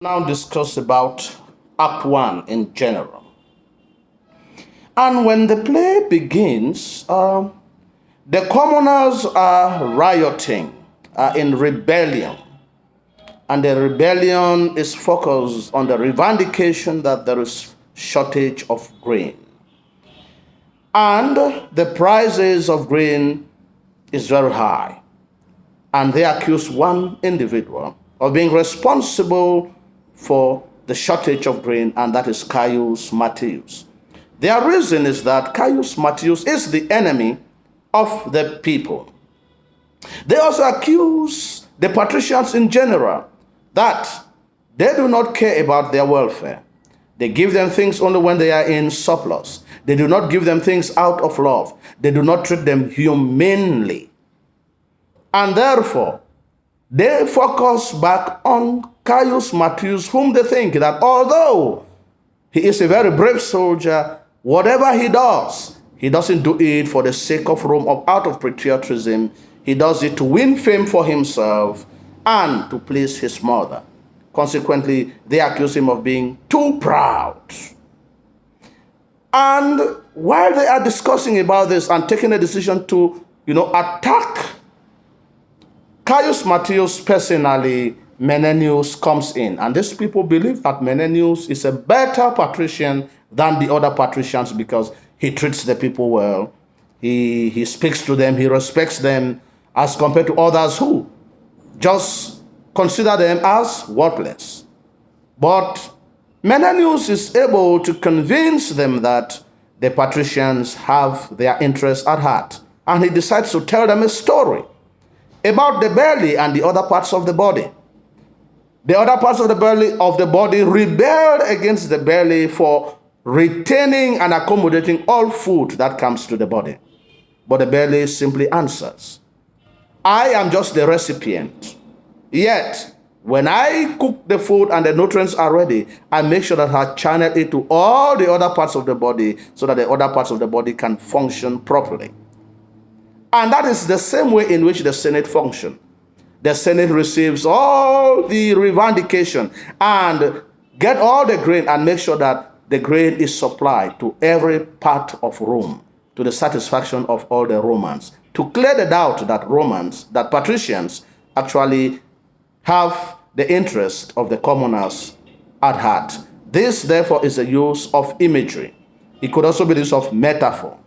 Now discuss about Act 1 in general. And when the play begins, the commoners are rioting, are in rebellion. And the rebellion is focused on the revendication that there is shortage of grain. And the prices of grain is very high. And they accuse one individual of being responsible for the shortage of grain, and that is Caius Marcius. Their reason is that Caius Marcius is the enemy of the people. They also accuse the patricians in general that they do not care about their welfare. They give them things only when they are in surplus. They do not give them things out of love. They do not treat them humanely. And therefore, they focus back on Caius Marcius, whom they think that although he is a very brave soldier, whatever he doesn't do it for the sake of Rome or out of patriotism. He does it to win fame for himself and to please his mother. Consequently, they accuse him of being too proud. And while they are discussing about this and taking a decision to, attack Caius Marcius personally, Menenius comes in. And these people believe that Menenius is a better patrician than the other patricians because he treats the people well. He speaks to them, he respects them, as compared to others who just consider them as worthless. But Menenius is able to convince them that the patricians have their interests at heart. And he decides to tell them a story about the belly and the other parts of the body. The other parts of the body rebelled against the belly for retaining and accommodating all food that comes to the body. But the belly simply answers, I am just the recipient. Yet, when I cook the food and the nutrients are ready, I make sure that I channel it to all the other parts of the body so that the other parts of the body can function properly. And that is the same way in which the Senate functions. The Senate receives all the revendication and get all the grain and make sure that the grain is supplied to every part of Rome to the satisfaction of all the Romans, to clear the doubt that patricians actually have the interest of the commoners at heart. This, therefore, is a use of imagery. It could also be the use of metaphor.